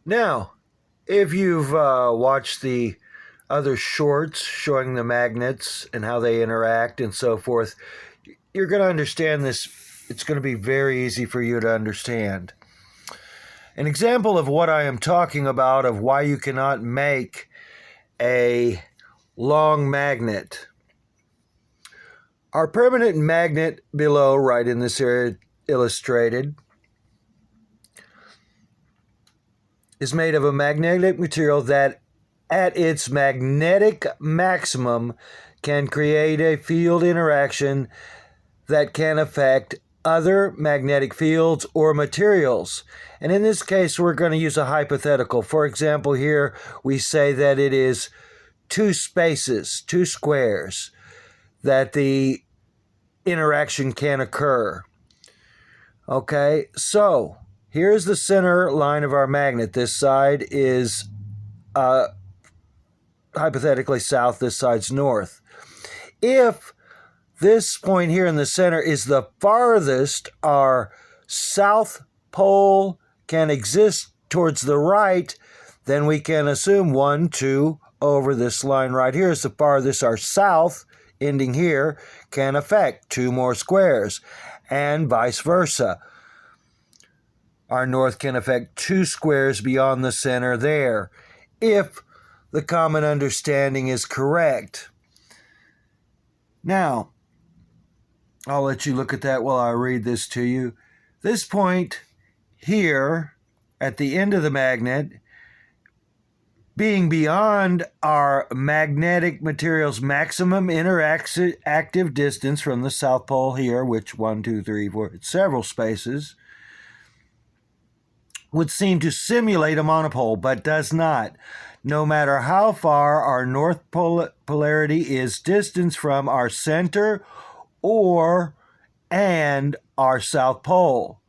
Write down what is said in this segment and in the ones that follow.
Now, if you've watched the other shorts showing the magnets and how they interact and so forth, you're going to understand this. It's going to be very easy for you to understand. An example of what I am talking about, of why you cannot make a long magnet. Our permanent magnet below, right in this area illustrated, is made of a magnetic material that at its magnetic maximum can create a field interaction that can affect other magnetic fields or materials. And in this case, we're going to use a hypothetical. For example, here we say that it is two spaces, two squares, that the interaction can occur. Okay, so here's the center line of our magnet. This side is hypothetically south, this side's north. If this point here in the center is the farthest our south pole can exist towards the right, then we can assume 1, 2 over this line right here is the farthest our south, ending here, can affect 2 more squares, and vice versa. Our north can affect 2 squares beyond the center there, if the common understanding is correct. Now, I'll let you look at that while I read this to you. This point here at the end of the magnet, being beyond our magnetic material's maximum interactive distance from the South Pole here, which 1, 2, 3, 4, several spaces, would seem to simulate a monopole, but does not. No matter how far our north polarity is distanced from our center and our south pole.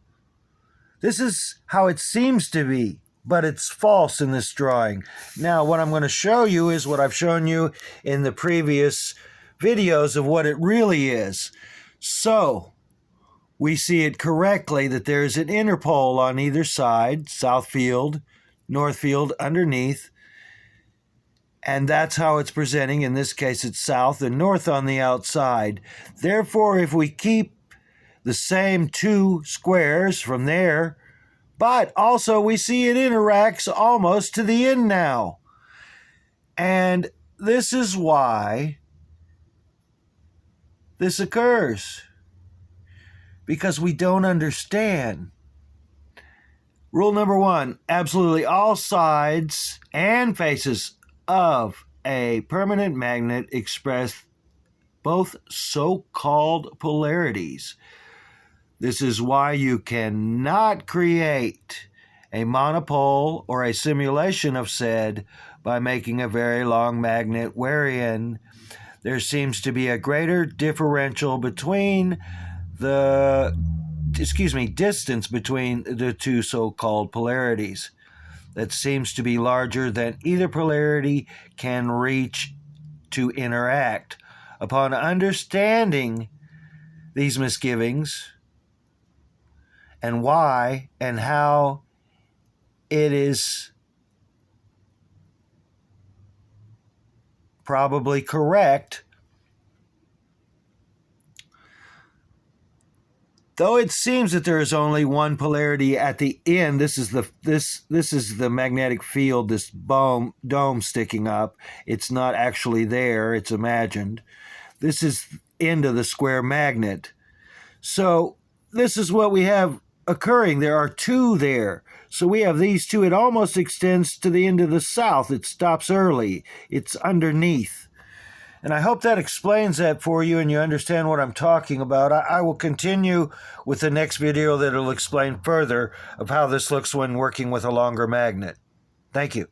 This is how it seems to be, but it's false in this drawing. Now, what I'm going to show you is what I've shown you in the previous videos of what it really is. So, we see it correctly that there's an interpole on either side, south field, north field underneath, and that's how it's presenting. In this case, it's south and north on the outside. Therefore, if we keep the same 2 squares from there, but also we see it interacts almost to the end now. And this is why this occurs, because we don't understand. Rule number 1, absolutely all sides and faces of a permanent magnet express both so-called polarities. This is why you cannot create a monopole or a simulation of said by making a very long magnet wherein there seems to be a greater differential between distance between the 2 so-called polarities that seems to be larger than either polarity can reach to interact. Upon understanding these misgivings and why and how it is probably correct, though it seems that there is only one polarity at the end. This is the magnetic field, this dome sticking up. It's not actually there, it's imagined. This is the end of the square magnet. So this is what we have occurring. There are 2 there. So we have these 2. It almost extends to the end of the south. It stops early. It's underneath. And I hope that explains that for you and you understand what I'm talking about. I will continue with the next video that will explain further of how this looks when working with a longer magnet. Thank you.